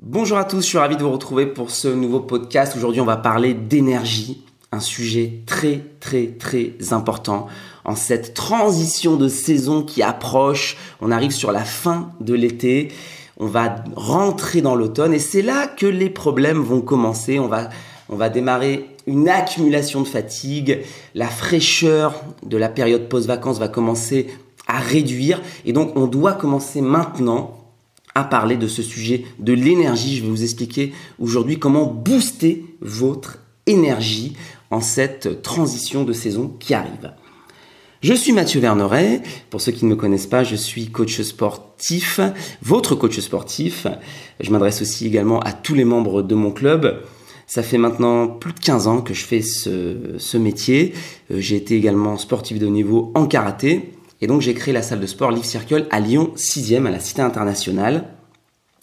Bonjour à tous, je suis ravi de vous retrouver pour ce nouveau podcast. Aujourd'hui, on va parler d'énergie, un sujet très important en cette transition de saison qui approche. On arrive sur la fin de l'été, on va rentrer dans l'automne et c'est là que les problèmes vont commencer. On va démarrer une accumulation de fatigue, la fraîcheur de la période post-vacances va commencer à réduire et donc on doit commencer maintenant à parler de ce sujet de l'énergie. Je vais vous expliquer aujourd'hui comment booster votre énergie en cette transition de saison qui arrive. Je suis Mathieu Verneret. Pour ceux qui ne me connaissent pas, je suis coach sportif, votre coach sportif. Je m'adresse aussi également à tous les membres de mon club. Ça fait maintenant plus de 15 ans que je fais ce métier. J'ai été également sportif de haut niveau en karaté. Et donc, j'ai créé la salle de sport Live Circle à Lyon 6e, à la Cité Internationale.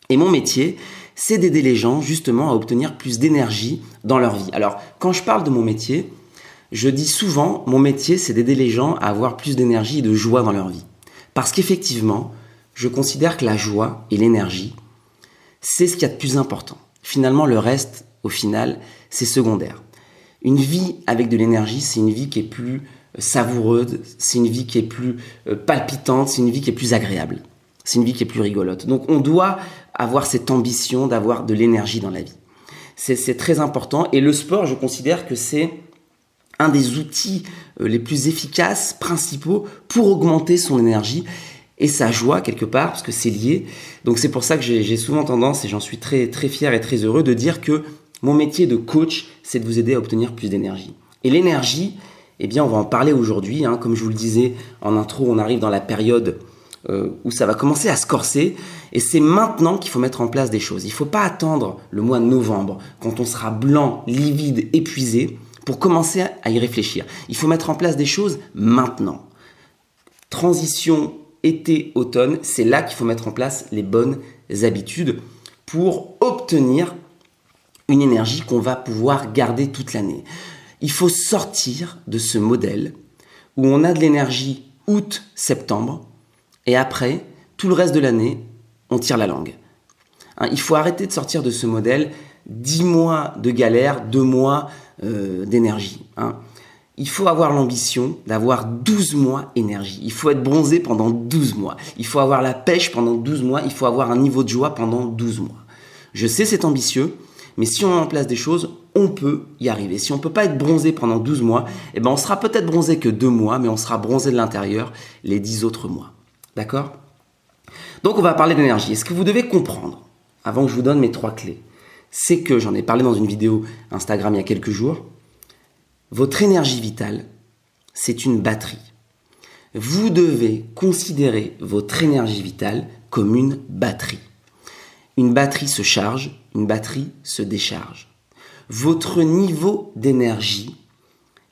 Et mon métier, c'est d'aider les gens justement à obtenir plus d'énergie dans leur vie. Alors, quand je parle de mon métier, je dis souvent, mon métier, c'est d'aider les gens à avoir plus d'énergie et de joie dans leur vie. Parce qu'effectivement, je considère que la joie et l'énergie, c'est ce qu'il y a de plus important. Finalement, le reste, au final, c'est secondaire. Une vie avec de l'énergie, c'est une vie qui est plus savoureuse, c'est une vie qui est plus palpitante, c'est une vie qui est plus agréable, c'est une vie qui est plus rigolote. Donc on doit avoir cette ambition d'avoir de l'énergie dans la vie. C'est très important et le sport, je considère que c'est un des outils les plus efficaces, principaux pour augmenter son énergie et sa joie quelque part, parce que c'est lié. Donc c'est pour ça que j'ai souvent tendance, et j'en suis très fier et très heureux de dire que mon métier de coach, c'est de vous aider à obtenir plus d'énergie. Et l'énergie, eh bien, on va en parler aujourd'hui. Comme je vous le disais en intro, on arrive dans la période où ça va commencer à se corser. Et c'est maintenant qu'il faut mettre en place des choses. Il ne faut pas attendre le mois de novembre, quand on sera blanc, livide, épuisé, pour commencer à y réfléchir. Il faut mettre en place des choses maintenant. Transition été-automne, c'est là qu'il faut mettre en place les bonnes habitudes pour obtenir une énergie qu'on va pouvoir garder toute l'année. Il faut sortir de ce modèle où on a de l'énergie août-septembre et après, tout le reste de l'année, on tire la langue. Il faut arrêter de sortir de ce modèle 10 mois de galère, 2 mois d'énergie. Il faut avoir l'ambition d'avoir 12 mois énergie. Il faut être bronzé pendant 12 mois. Il faut avoir la pêche pendant 12 mois. Il faut avoir un niveau de joie pendant 12 mois. Je sais, c'est ambitieux. Mais si on met en place des choses, on peut y arriver. Si on ne peut pas être bronzé pendant 12 mois, eh ben on sera peut-être bronzé que 2 mois, mais on sera bronzé de l'intérieur les 10 autres mois. D'accord ? Donc on va parler d'énergie. Et ce que vous devez comprendre, avant que je vous donne mes 3 clés, c'est que, j'en ai parlé dans une vidéo Instagram il y a quelques jours, votre énergie vitale, c'est une batterie. Vous devez considérer votre énergie vitale comme une batterie. Une batterie se charge, une batterie se décharge. Votre niveau d'énergie,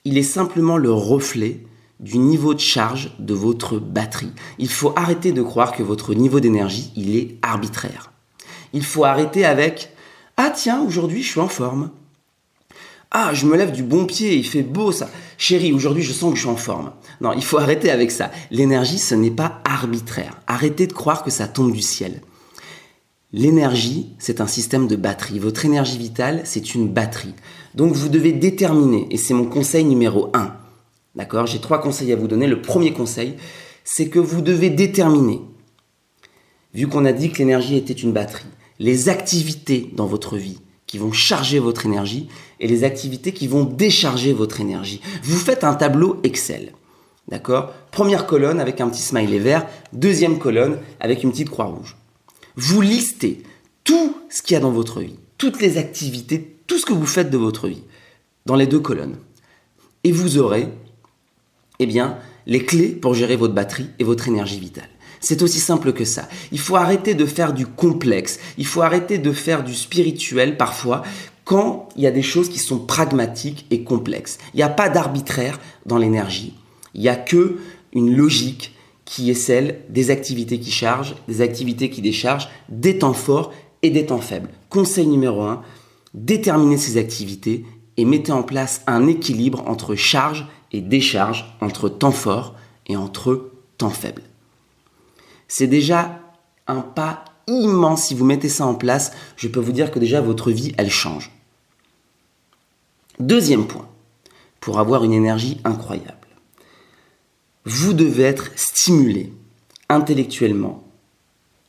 il est simplement le reflet du niveau de charge de votre batterie. Il faut arrêter de croire que votre niveau d'énergie, il est arbitraire. Il faut arrêter avec « Ah tiens, aujourd'hui je suis en forme. Ah, je me lève du bon pied, il fait beau ça. Chérie, aujourd'hui je sens que je suis en forme. » Non, il faut arrêter avec ça. L'énergie, ce n'est pas arbitraire. Arrêtez de croire que ça tombe du ciel. L'énergie, c'est un système de batterie. Votre énergie vitale, c'est une batterie. Donc, vous devez déterminer, et c'est mon conseil numéro 1. D'accord ? J'ai 3 conseils à vous donner. Le premier conseil, c'est que vous devez déterminer, vu qu'on a dit que l'énergie était une batterie, les activités dans votre vie qui vont charger votre énergie et les activités qui vont décharger votre énergie. Vous faites un tableau Excel. D'accord ? Première colonne avec un petit smiley vert, deuxième colonne avec une petite croix rouge. Vous listez tout ce qu'il y a dans votre vie, toutes les activités, tout ce que vous faites de votre vie, dans les 2 colonnes. Et vous aurez, les clés pour gérer votre batterie et votre énergie vitale. C'est aussi simple que ça. Il faut arrêter de faire du complexe, il faut arrêter de faire du spirituel parfois, quand il y a des choses qui sont pragmatiques et complexes. Il n'y a pas d'arbitraire dans l'énergie, il n'y a que une logique qui est celle des activités qui chargent, des activités qui déchargent, des temps forts et des temps faibles. Conseil numéro 1, déterminez ces activités et mettez en place un équilibre entre charge et décharge, entre temps fort et entre temps faible. C'est déjà un pas immense. Si vous mettez ça en place, je peux vous dire que déjà votre vie, elle change. Deuxième point, pour avoir une énergie incroyable. Vous devez être stimulé intellectuellement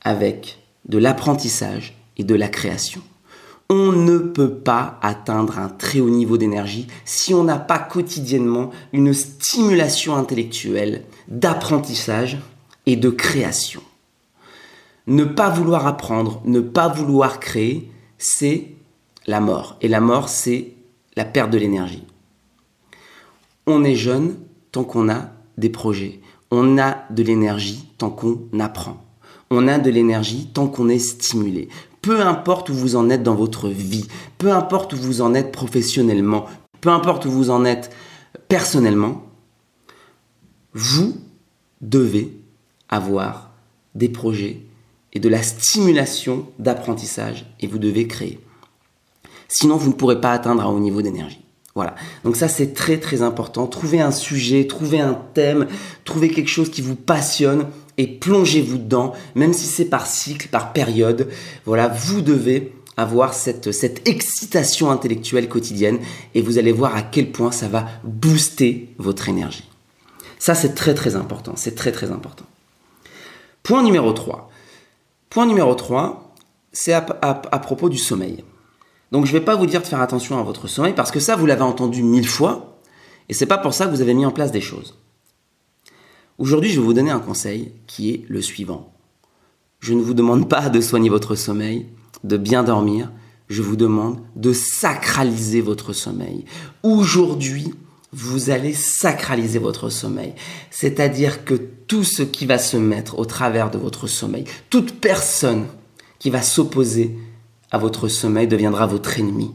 avec de l'apprentissage et de la création. On ne peut pas atteindre un très haut niveau d'énergie si on n'a pas quotidiennement une stimulation intellectuelle, d'apprentissage et de création. Ne pas vouloir apprendre, ne pas vouloir créer, c'est la mort. Et la mort, c'est la perte de l'énergie. On est jeune tant qu'on a des projets. On a de l'énergie tant qu'on apprend. On a de l'énergie tant qu'on est stimulé. Peu importe où vous en êtes dans votre vie, peu importe où vous en êtes professionnellement, peu importe où vous en êtes personnellement, vous devez avoir des projets et de la stimulation d'apprentissage et vous devez créer. Sinon, vous ne pourrez pas atteindre un haut niveau d'énergie. Voilà. Donc ça, c'est très très important. Trouvez un sujet, trouvez un thème, trouvez quelque chose qui vous passionne et plongez-vous dedans, même si c'est par cycle, par période. Voilà, vous devez avoir cette excitation intellectuelle quotidienne et vous allez voir à quel point ça va booster votre énergie. Ça, c'est très très important. C'est très très important. Point numéro 3. Point numéro 3, c'est à propos du sommeil. Donc je ne vais pas vous dire de faire attention à votre sommeil parce que ça, vous l'avez entendu 1000 fois et c'est pas pour ça que vous avez mis en place des choses. Aujourd'hui, je vais vous donner un conseil qui est le suivant. Je ne vous demande pas de soigner votre sommeil, de bien dormir, je vous demande de sacraliser votre sommeil. Aujourd'hui, vous allez sacraliser votre sommeil. C'est-à-dire que tout ce qui va se mettre au travers de votre sommeil, toute personne qui va s'opposer à votre sommeil deviendra votre ennemi.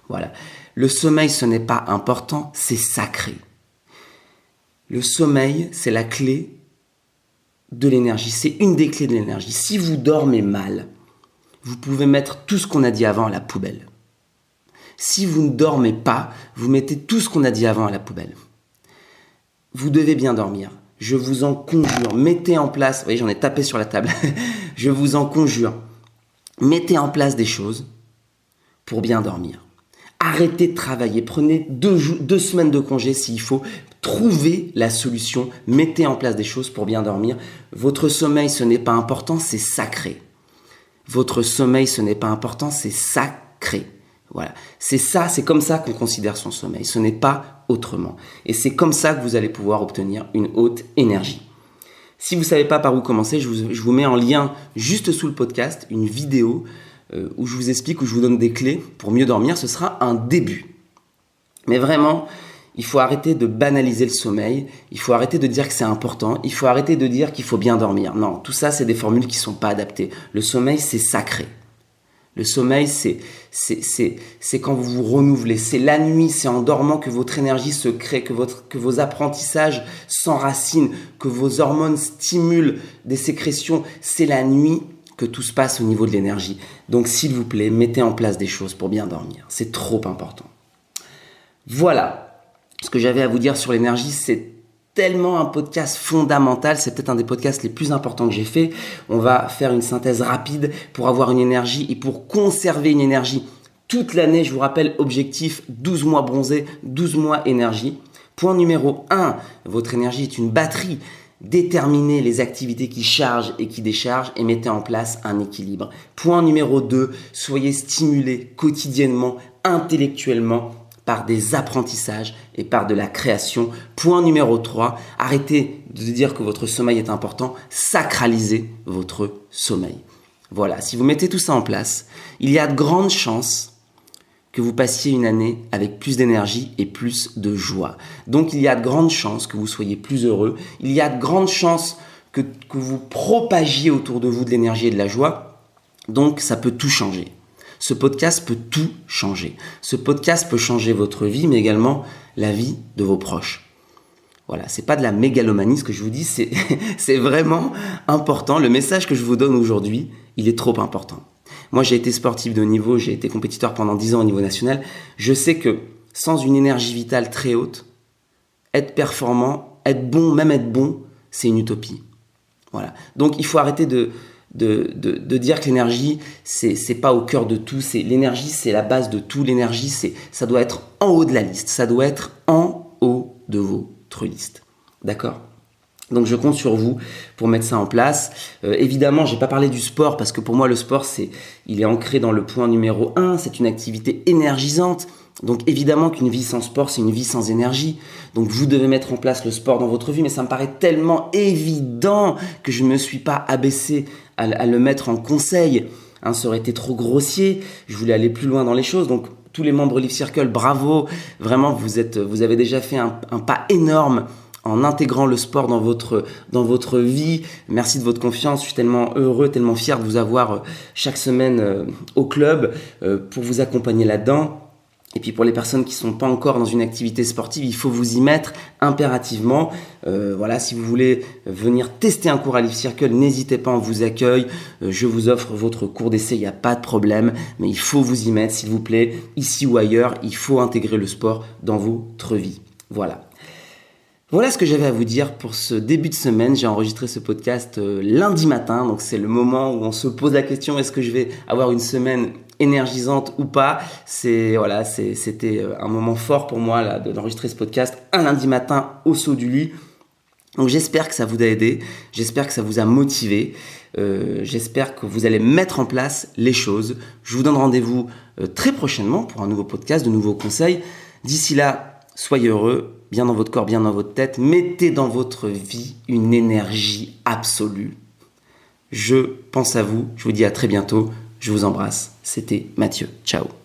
Voilà. Le sommeil, ce n'est pas important, c'est sacré. Le sommeil, c'est la clé de l'énergie. C'est une des clés de l'énergie. Si vous dormez mal, vous pouvez mettre tout ce qu'on a dit avant à la poubelle. Si vous ne dormez pas, vous mettez tout ce qu'on a dit avant à la poubelle. Vous devez bien dormir. Je vous en conjure. Mettez en place, vous voyez, j'en ai tapé sur la table. Je vous en conjure. Mettez en place des choses pour bien dormir. Arrêtez de travailler. Prenez 2 semaines de congé s'il faut. Trouvez la solution. Mettez en place des choses pour bien dormir. Votre sommeil, ce n'est pas important, c'est sacré. Votre sommeil, ce n'est pas important, c'est sacré. Voilà. C'est ça, c'est comme ça qu'on considère son sommeil. Ce n'est pas autrement. Et c'est comme ça que vous allez pouvoir obtenir une haute énergie. Si vous ne savez pas par où commencer, je vous mets en lien juste sous le podcast une vidéo où je vous explique, où je vous donne des clés pour mieux dormir. Ce sera un début. Mais vraiment, il faut arrêter de banaliser le sommeil. Il faut arrêter de dire que c'est important. Il faut arrêter de dire qu'il faut bien dormir. Non, tout ça, c'est des formules qui ne sont pas adaptées. Le sommeil, c'est sacré. Le sommeil, c'est quand vous vous renouvelez. C'est la nuit, c'est en dormant que votre énergie se crée, que vos apprentissages s'enracinent, que vos hormones stimulent des sécrétions. C'est la nuit que tout se passe au niveau de l'énergie. Donc, s'il vous plaît, mettez en place des choses pour bien dormir. C'est trop important. Voilà ce que j'avais à vous dire sur l'énergie. C'est tellement un podcast fondamental, c'est peut-être un des podcasts les plus importants que j'ai fait. On va faire une synthèse rapide pour avoir une énergie et pour conserver une énergie toute l'année. Je vous rappelle, objectif 12 mois bronzé, 12 mois énergie. Point numéro 1, votre énergie est une batterie. Déterminez les activités qui chargent et qui déchargent et mettez en place un équilibre. Point numéro 2, soyez stimulés quotidiennement, intellectuellement, par des apprentissages et par de la création. Point numéro 3, arrêtez de dire que votre sommeil est important, sacralisez votre sommeil. Voilà, si vous mettez tout ça en place, il y a de grandes chances que vous passiez une année avec plus d'énergie et plus de joie. Donc il y a de grandes chances que vous soyez plus heureux, il y a de grandes chances que vous propagiez autour de vous de l'énergie et de la joie, donc ça peut tout changer. Ce podcast peut tout changer. Ce podcast peut changer votre vie, mais également la vie de vos proches. Voilà, c'est pas de la mégalomanie ce que je vous dis, c'est vraiment important. Le message que je vous donne aujourd'hui, il est trop important. Moi, j'ai été sportif de haut niveau, j'ai été compétiteur pendant 10 ans au niveau national. Je sais que sans une énergie vitale très haute, être performant, être bon, même être bon, c'est une utopie. Voilà. Donc, il faut arrêter de de dire que l'énergie, c'est pas au cœur de tout. L'énergie, c'est la base de tout. L'énergie, ça doit être en haut de la liste. Ça doit être en haut de votre liste. D'accord ? Donc je compte sur vous pour mettre ça en place. Évidemment, j'ai pas parlé du sport parce que pour moi le sport il est ancré dans le point numéro 1, c'est une activité énergisante. Donc évidemment qu'une vie sans sport, c'est une vie sans énergie. Donc vous devez mettre en place le sport dans votre vie, mais ça me paraît tellement évident que je ne me suis pas abaissé à le mettre en conseil. Ça aurait été trop grossier. Je voulais aller plus loin dans les choses. Donc tous les membres Life Circle, bravo. Vraiment, vous avez déjà fait un pas énorme en intégrant le sport dans votre vie. Merci de votre confiance. Je suis tellement heureux, tellement fier de vous avoir chaque semaine au club pour vous accompagner là-dedans. Et puis pour les personnes qui sont pas encore dans une activité sportive, il faut vous y mettre impérativement. Voilà, si vous voulez venir tester un cours à Life Circle, n'hésitez pas, on vous accueille. Je vous offre votre cours d'essai, il n'y a pas de problème. Mais il faut vous y mettre, s'il vous plaît, ici ou ailleurs. Il faut intégrer le sport dans votre vie. Voilà. Voilà ce que j'avais à vous dire pour ce début de semaine. J'ai enregistré ce podcast lundi matin, donc c'est le moment où on se pose la question, est-ce que je vais avoir une semaine énergisante ou pas ? C'était un moment fort pour moi là, d'enregistrer ce podcast un lundi matin au saut du lit. Donc j'espère que ça vous a aidé, j'espère que ça vous a motivé, j'espère que vous allez mettre en place les choses. Je vous donne rendez-vous très prochainement pour un nouveau podcast, de nouveaux conseils. D'ici là, soyez heureux, bien dans votre corps, bien dans votre tête. Mettez dans votre vie une énergie absolue. Je pense à vous, je vous dis à très bientôt. Je vous embrasse. C'était Mathieu. Ciao.